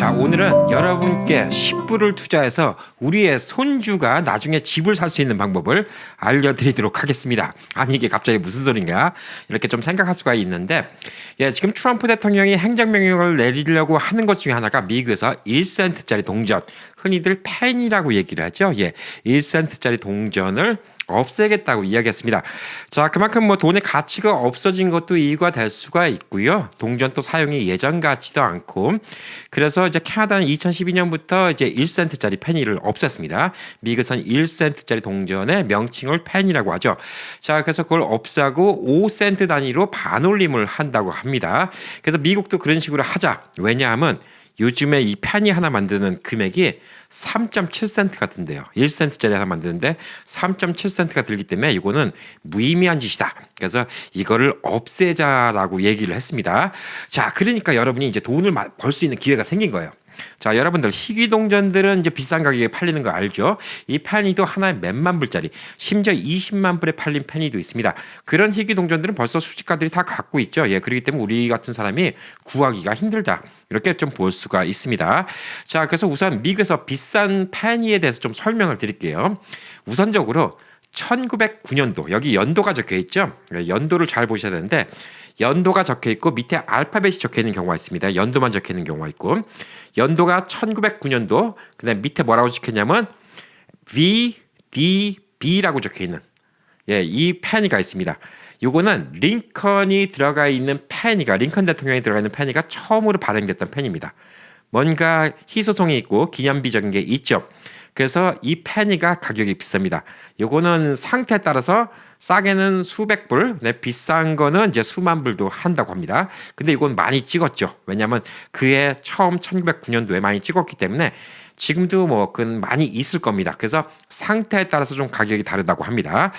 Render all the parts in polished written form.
자, 오늘은 여러분께 10불을 투자해서 우리의 손주가 나중에 집을 살 수 있는 방법을 알려드리도록 하겠습니다. 아니, 이게 갑자기 무슨 소린가? 이렇게 좀 생각할 수가 있는데, 지금 트럼프 대통령이 행정명령을 내리려고 하는 것 중에 하나가 미국에서 1센트짜리 동전, 흔히들 펜이라고 얘기를 하죠. 1센트짜리 동전을 없애겠다고 이야기했습니다. 자, 그만큼 돈의 가치가 없어진 것도 이유가 될 수가 있고요. 동전 또 사용이 예전 같지도 않고, 그래서 이제 캐나다는 2012년부터 이제 1센트짜리 페니를 없앴습니다. 미국에서는 1센트짜리 동전의 명칭을 펜이라고 하죠. 자, 그래서 그걸 없애고 5센트 단위로 반올림을 한다고 합니다. 그래서 미국도 그런 식으로 하자. 왜냐하면 요즘에 이 펜이 하나 만드는 금액이 3.7센트가 든대요. 1센트짜리 하나 만드는데 3.7센트가 들기 때문에 이거는 무의미한 짓이다. 그래서 이거를 없애자라고 얘기를 했습니다. 자, 그러니까 여러분이 이제 돈을 벌 수 있는 기회가 생긴 거예요. 자, 여러분들 희귀동전들은 이제 비싼 가격에 팔리는 거 알죠? 이 페니도 하나에 몇만 불짜리, 심지어 20만 불에 팔린 페니도 있습니다. 그런 희귀동전들은 벌써 수집가들이 다 갖고 있죠. 그렇기 때문에 우리 같은 사람이 구하기가 힘들다. 이렇게 좀 볼 수가 있습니다. 자, 그래서 우선 미국에서 비싼 페니에 대해서 좀 설명을 드릴게요. 우선적으로 1909년도, 여기 연도가 적혀 있죠. 연도를 잘 보셔야 되는데 연도가 적혀 있고 밑에 알파벳이 적혀 있는 경우가 있습니다. 연도만 적혀 있는 경우가 있고, 연도가 1909년도, 그다음 밑에 뭐라고 적혀있냐면 VDB라고 적혀 있는 이 페니가 있습니다. 요거는 링컨이 들어가 있는 페니가, 링컨 대통령이 들어가 있는 페니가 처음으로 발행됐던 페니입니다. 뭔가 희소성이 있고 기념비적인 게 있죠. 그래서 이 페니가 가격이 비쌉니다. 요거는 상태에 따라서 싸게는 수백 불, 비싼 거는 이제 수만 불도 한다고 합니다. 근데 이건 많이 찍었죠. 왜냐하면 그해 처음 1909년도에 많이 찍었기 때문에 지금도 그건 많이 있을 겁니다. 그래서 상태에 따라서 좀 가격이 다르다고 합니다.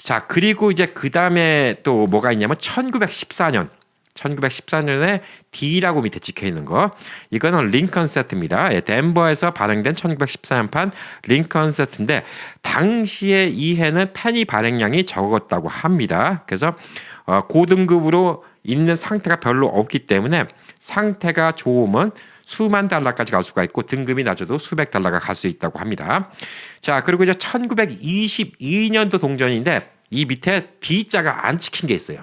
자, 그리고 이제 그 다음에 또 뭐가 있냐면 1914년에 D라고 밑에 찍혀 있는 거, 이거는 링컨 세트입니다. 덴버에서 발행된 1914년판 링컨 세트인데 당시에 이 해는 페니 발행량이 적었다고 합니다. 그래서 고등급으로 있는 상태가 별로 없기 때문에 상태가 좋으면 수만 달러까지 갈 수가 있고 등급이 낮아도 수백 달러가 갈 수 있다고 합니다. 자, 그리고 이제 1922년도 동전인데 이 밑에 D자가 안 찍힌 게 있어요.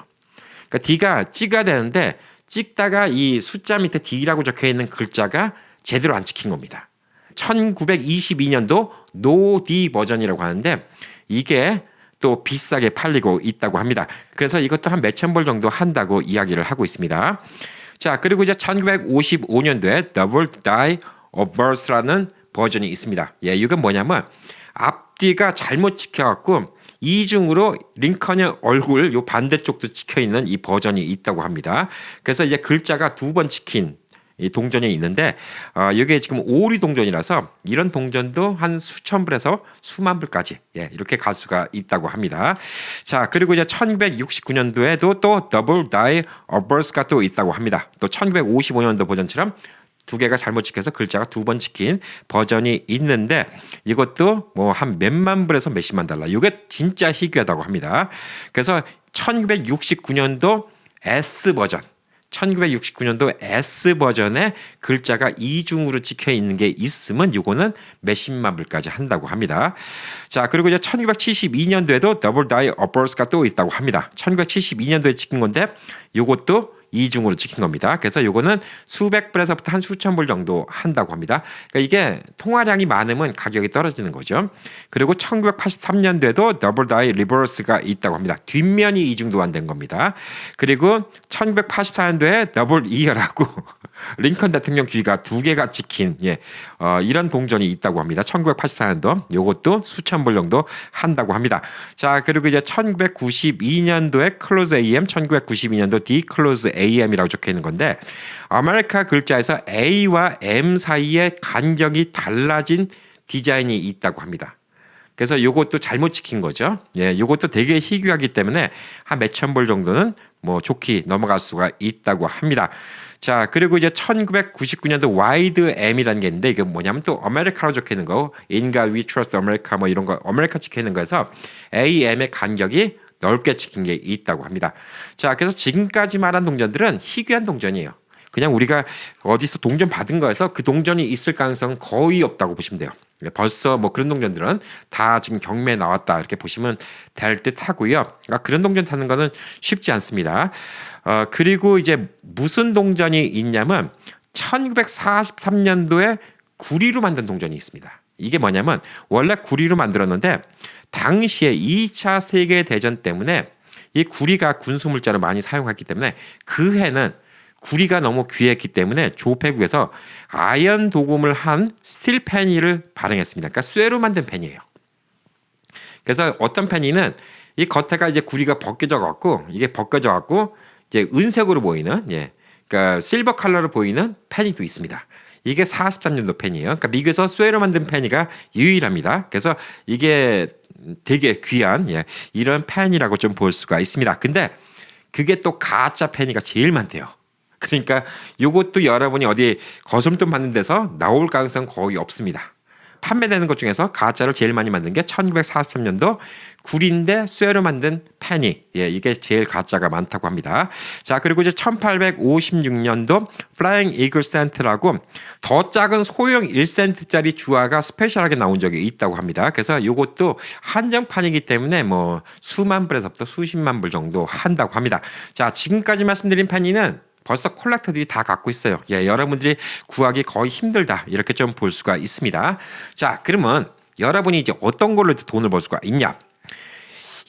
그러니까 D가 찍어야 되는데 찍다가 이 숫자 밑에 D라고 적혀 있는 글자가 제대로 안 찍힌 겁니다. 1922년도 노 D 버전이라고 하는데 이게 또 비싸게 팔리고 있다고 합니다. 그래서 이것도 한 몇천 불 정도 한다고 이야기를 하고 있습니다. 자, 그리고 이제 1955년도에 Double Die Obverse라는 버전이 있습니다. 이건 뭐냐면 앞뒤가 잘못 찍혀갖고 이중으로 링컨의 얼굴 요 반대쪽도 찍혀 있는 이 버전이 있다고 합니다. 그래서 이제 글자가 두 번 찍힌 이 동전이 있는데 이게 지금 오리 동전이라서 이런 동전도 한 수천 불에서 수만 불까지 이렇게 갈 수가 있다고 합니다. 자, 그리고 이제 1969년도에도 또 더블 다이 어버스가 또 있다고 합니다. 또 1955년도 버전처럼 두 개가 잘못 찍혀서 글자가 두 번 찍힌 버전이 있는데 이것도 한 몇만 불에서 몇십만 달러. 이게 진짜 희귀하다고 합니다. 그래서 1969년도 S 버전, 1969년도 S 버전에 글자가 이중으로 찍혀 있는 게 있으면 이거는 몇십만 불까지 한다고 합니다. 자, 그리고 이제 1972년도에도 더블 다이 어버스가 또 있다고 합니다. 1972년도에 찍힌 건데 이것도 이중으로 찍힌 겁니다. 그래서 요거는 수백 불에서부터 한 수천 불 정도 한다고 합니다. 그러니까 이게 통화량이 많으면 가격이 떨어지는 거죠. 그리고 1983년도에도 더블 다이 리버스가 있다고 합니다. 뒷면이 이중도 안 된 겁니다. 그리고 1984년도에 더블 이어라고 링컨 대통령 귀가 두 개가 찍힌 이런 동전이 있다고 합니다. 1984년도 요것도 수천 불 정도 한다고 합니다. 자, 그리고 이제 1992년도에 클로즈 AM, 1992년도 D 클로즈 AM이라고 적혀 있는 건데 아메리카 글자에서 A와 M 사이에 간격이 달라진 디자인이 있다고 합니다. 그래서 요것도 잘못 찍힌 거죠. 요것도 되게 희귀하기 때문에 한 몇천 불 정도는 좋게 넘어갈 수가 있다고 합니다. 자, 그리고 이제 1999년도 와이드 M이라는 게 있는데 이게 뭐냐면 또 아메리카로 적혀 있는 거, In God We Trust America 이런 거 아메리카 찍혀 있는 거에서 AM의 간격이 넓게 찍힌 게 있다고 합니다. 자, 그래서 지금까지 말한 동전들은 희귀한 동전이에요. 그냥 우리가 어디서 동전 받은 거에서 그 동전이 있을 가능성은 거의 없다고 보시면 돼요. 벌써 뭐 그런 동전들은 다 지금 경매에 나왔다 이렇게 보시면 될 듯 하고요. 그런 동전 찾는 거는 쉽지 않습니다. 그리고 이제 무슨 동전이 있냐면 1943년도에 구리로 만든 동전이 있습니다. 이게 뭐냐면 원래 구리로 만들었는데 당시에 2차 세계대전 때문에 이 구리가 군수물자로 많이 사용했기 때문에 그 해는 구리가 너무 귀했기 때문에 조폐국에서 아연 도금을 한 스틸 페니를 발행했습니다. 그러니까 쇠로 만든 페니예요. 그래서 어떤 페니는 이 겉에가 이제 구리가 벗겨져 갖고 이제 은색으로 보이는 그러니까 실버 컬러로 보이는 페니도 있습니다. 이게 43년도 펜이에요. 그러니까 미국에서 쇠로 만든 펜이가 유일합니다. 그래서 이게 되게 귀한 이런 펜이라고 좀 볼 수가 있습니다. 근데 그게 또 가짜 펜이가 제일 많대요. 그러니까 이것도 여러분이 어디 거스름돈 받는 데서 나올 가능성 거의 없습니다. 판매되는 것 중에서 가짜를 제일 많이 만든 게 1943년도 구리인데 쇠로 만든 페니. 이게 제일 가짜가 많다고 합니다. 자, 그리고 이제 1856년도 플라잉 이글 센트라고 더 작은 소형 1센트짜리 주화가 스페셜하게 나온 적이 있다고 합니다. 그래서 이것도 한정판이기 때문에 뭐 수만 불에서부터 수십만 불 정도 한다고 합니다. 자, 지금까지 말씀드린 페니는 벌써 콜렉터들이 다 갖고 있어요. 여러분들이 구하기 거의 힘들다 이렇게 좀 볼 수가 있습니다. 자, 그러면 여러분이 이제 어떤 걸로 돈을 벌 수가 있냐?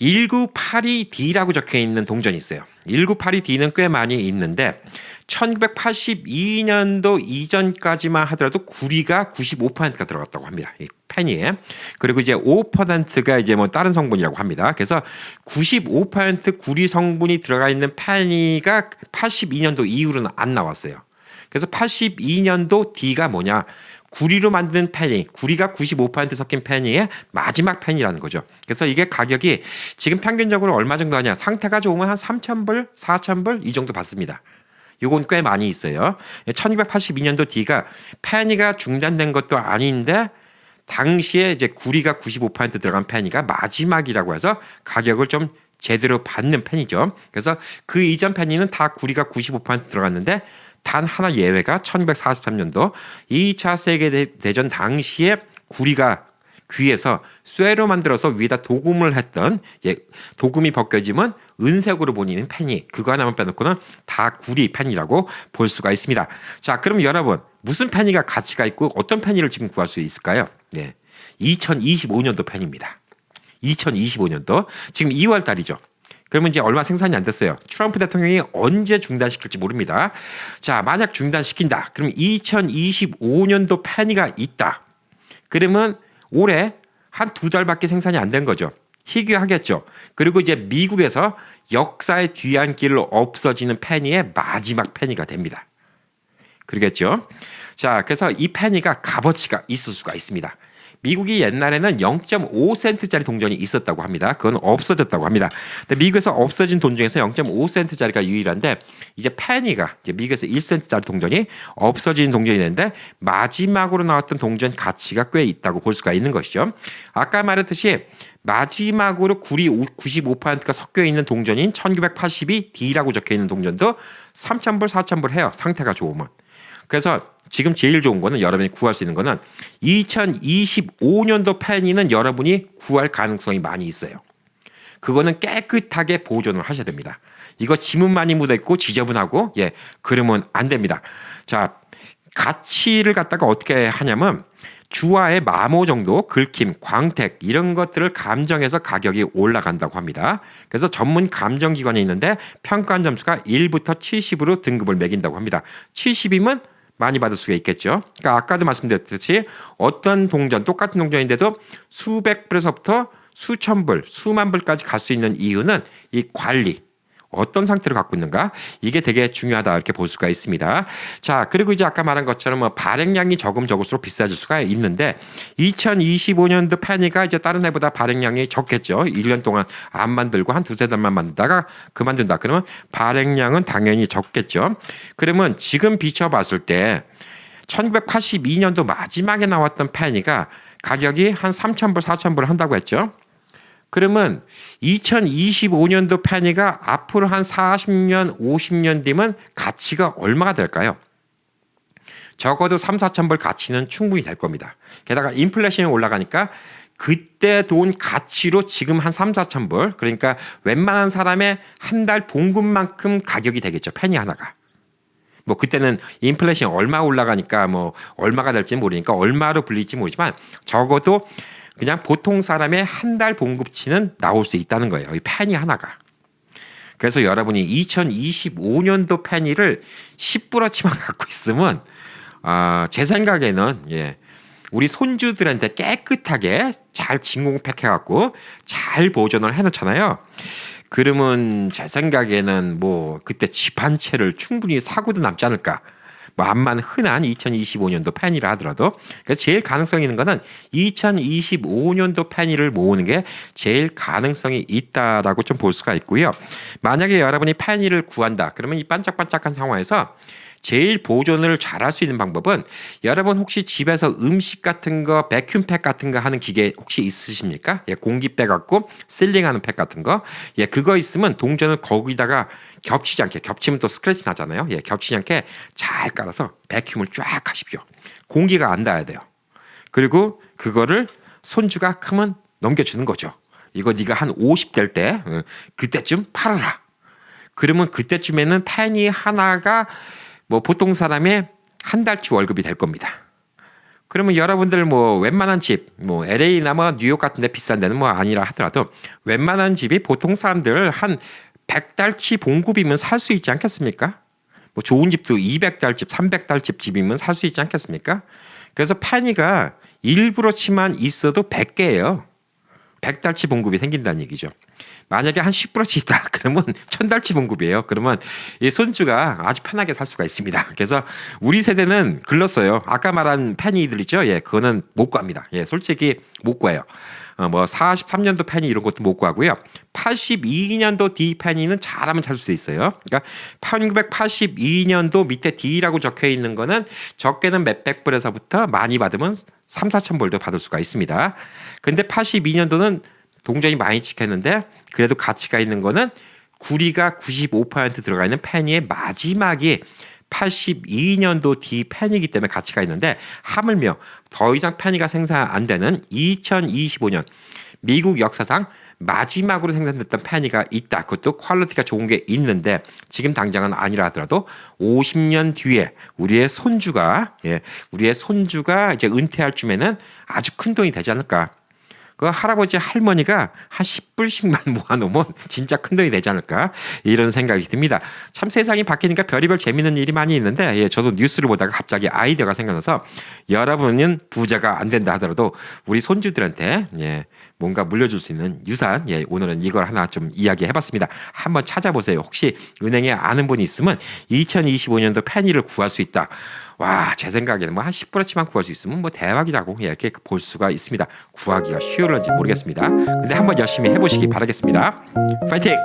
1982D라고 적혀 있는 동전이 있어요. 1982D는 꽤 많이 있는데 1982년도 이전까지만 하더라도 구리가 95%가 들어갔다고 합니다. 이 페니에. 그리고 이제 5%가 이제 뭐 다른 성분이라고 합니다. 그래서 95% 구리 성분이 들어가 있는 페니가 82년도 이후로는 안 나왔어요. 그래서 82년도 D가 뭐냐? 구리로 만든 페니, 구리가 95% 섞인 페니의 마지막 페니라는 거죠. 그래서 이게 가격이 지금 평균적으로 얼마 정도 하냐? 상태가 좋으면 한 3,000불, 4,000불 이 정도 받습니다. 요건 꽤 많이 있어요. 1982년도 D가 페니가 중단된 것도 아닌데 당시에 이제 구리가 95% 들어간 페니가 마지막이라고 해서 가격을 좀 제대로 받는 페니죠. 그래서 그 이전 페니는 다 구리가 95% 들어갔는데 단 하나 예외가 1943년도 2차 세계대전 당시에 구리가 귀에서 쇠로 만들어서 위에다 도금을 했던 도금이 벗겨지면 은색으로 보이는 페니 그거 하나만 빼놓고는 다 구리 페니라고 볼 수가 있습니다. 자, 그럼 여러분 무슨 페니가 가치가 있고 어떤 페니를 지금 구할 수 있을까요? 2025년도 페니입니다. 2025년도 지금 2월 달이죠. 그러면 이제 얼마 생산이 안 됐어요. 트럼프 대통령이 언제 중단시킬지 모릅니다. 자, 만약 중단시킨다. 그럼 2025년도 페니가 있다. 그러면 올해 한 2달밖에 생산이 안 된 거죠. 희귀하겠죠. 그리고 이제 미국에서 역사의 뒤안길로 없어지는 페니의 마지막 페니가 됩니다. 그러겠죠. 자, 그래서 이 페니가 값어치가 있을 수가 있습니다. 미국이 옛날에는 0.5센트짜리 동전이 있었다고 합니다. 그건 없어졌다고 합니다. 근데 미국에서 없어진 돈 중에서 0.5센트짜리가 유일한데 이제 페니가 이제 미국에서 1센트짜리 동전이 없어진 동전이 있는데 마지막으로 나왔던 동전 가치가 꽤 있다고 볼 수가 있는 것이죠. 아까 말했듯이 마지막으로 구리 95%가 섞여 있는 동전인 1982D라고 적혀 있는 동전도 3,000불, 4,000불 해요. 상태가 좋으면. 그래서 지금 제일 좋은 거는 여러분이 구할 수 있는 거는 2025년도 페니는 여러분이 구할 가능성이 많이 있어요. 그거는 깨끗하게 보존을 하셔야 됩니다. 이거 지문 많이 묻어 있고 지저분하고 그러면 안 됩니다. 자, 가치를 갖다가 어떻게 하냐면 주화의 마모 정도, 긁힘, 광택 이런 것들을 감정해서 가격이 올라간다고 합니다. 그래서 전문 감정기관이 있는데 평가한 점수가 1부터 70으로 등급을 매긴다고 합니다. 70이면 많이 받을 수가 있겠죠. 그러니까 아까도 말씀드렸듯이 어떤 동전, 똑같은 동전인데도 수백 불에서부터 수천 불, 수만 불까지 갈 수 있는 이유는 이 관리, 어떤 상태로 갖고 있는가 이게 되게 중요하다 이렇게 볼 수가 있습니다. 자, 그리고 이제 아까 말한 것처럼 뭐 발행량이 적을수록 비싸질 수가 있는데 2025년도 페니가 이제 다른 해보다 발행량이 적겠죠. 1년 동안 안 만들고 한 두세 달만 만들다가 그만둔다. 그러면 발행량은 당연히 적겠죠. 그러면 지금 비춰봤을 때 1982년도 마지막에 나왔던 페니가 가격이 한 3,000불, 4,000불 한다고 했죠. 그러면 2025년도 페니가 앞으로 한 40년, 50년 뒤면 가치가 얼마가 될까요? 적어도 3, 4천 불 가치는 충분히 될 겁니다. 게다가 인플레이션이 올라가니까 그때 돈 가치로 지금 한 3, 4천 불, 그러니까 웬만한 사람의 한 달 봉급만큼 가격이 되겠죠. 페니 하나가. 뭐 그때는 인플레이션이 얼마 올라가니까 뭐 얼마가 될지 모르니까 얼마로 불릴지 모르지만 적어도 그냥 보통 사람의 한 달 봉급치는 나올 수 있다는 거예요. 이 페니 하나가. 그래서 여러분이 2025년도 페니를 10불어치만 갖고 있으면 제 생각에는 우리 손주들한테 깨끗하게 잘 진공팩해갖고 잘 보존을 해놓잖아요. 그러면 제 생각에는 뭐 그때 집 한 채를 충분히 사고도 남지 않을까. 뭐 암만 흔한 2025년도 페니라 하더라도 그래서 제일 가능성 있는 거는 2025년도 페니를 모으는 게 제일 가능성이 있다라고 좀 볼 수가 있고요. 만약에 여러분이 페니를 구한다 그러면 이 반짝반짝한 상황에서 제일 보존을 잘할 수 있는 방법은 여러분 혹시 집에서 음식 같은 거 백큐팩 같은 거 하는 기계 혹시 있으십니까? 공기 빼갖고 실링하는 팩 같은 거 그거 있으면 동전을 거기다가 겹치지 않게 겹치면 또 스크래치 나잖아요. 겹치지 않게 잘 깔아서 백큐을 쫙 하십시오. 공기가 안 닿아야 돼요. 그리고 그거를 손주가 크면 넘겨주는 거죠. 이거 네가 한 50 될 때 그때쯤 팔아라. 그러면 그때쯤에는 페니 하나가 뭐 보통 사람의 한 달치 월급이 될 겁니다. 그러면 여러분들 뭐 웬만한 집, 뭐 LA나 뭐 뉴욕 같은 데 비싼 데는 뭐 아니라 하더라도 웬만한 집이 보통 사람들 한 100달치 봉급이면 살 수 있지 않겠습니까? 뭐 좋은 집도 200달집, 300달집 집이면 살 수 있지 않겠습니까? 그래서 페니가 일부러치만 있어도 100개예요. 100달치 봉급이 생긴다는 얘기죠. 만약에 한 10%치 있다 그러면 1000달치 봉급이에요. 그러면 이 손주가 아주 편하게 살 수가 있습니다. 그래서 우리 세대는 글렀어요. 아까 말한 페니들 있죠. 그거는 못 구합니다. 솔직히 못 구해요. 뭐 43년도 페니 이런 것도 못 구하고요. 82년도 D 페니는 잘하면 살 수 있어요. 그러니까 1982년도 밑에 D라고 적혀 있는 거는 적게는 몇백 불에서부터 많이 받으면 3, 4천 불도 받을 수가 있습니다. 근데 82년도는 동전이 많이 찍혔는데 그래도 가치가 있는 거는 구리가 95% 들어가 있는 페니의 마지막이 82년도 D 페니이기 때문에 가치가 있는데 하물며 더 이상 페니가 생산 안 되는 2025년 미국 역사상 마지막으로 생산됐던 페니가 있다. 그것도 퀄리티가 좋은 게 있는데 지금 당장은 아니라 하더라도 50년 뒤에 우리의 손주가 이제 은퇴할 쯤에는 아주 큰 돈이 되지 않을까. 그 할아버지 할머니가 한 10불씩만 모아놓으면 진짜 큰 돈이 되지 않을까 이런 생각이 듭니다. 참 세상이 바뀌니까 별의별 재밌는 일이 많이 있는데 저도 뉴스를 보다가 갑자기 아이디어가 생각나서 여러분은 부자가 안 된다 하더라도 우리 손주들한테 뭔가 물려줄 수 있는 유산 오늘은 이걸 하나 좀 이야기해봤습니다. 한번 찾아보세요. 혹시 은행에 아는 분이 있으면 2025년도 페니를 구할 수 있다. 와, 제 생각에는 뭐 한 10%치만 구할 수 있으면 뭐 대박이라고 이렇게 볼 수가 있습니다. 구하기가 쉬울런지 모르겠습니다. 근데 한번 열심히 해보시기 바라겠습니다. 파이팅!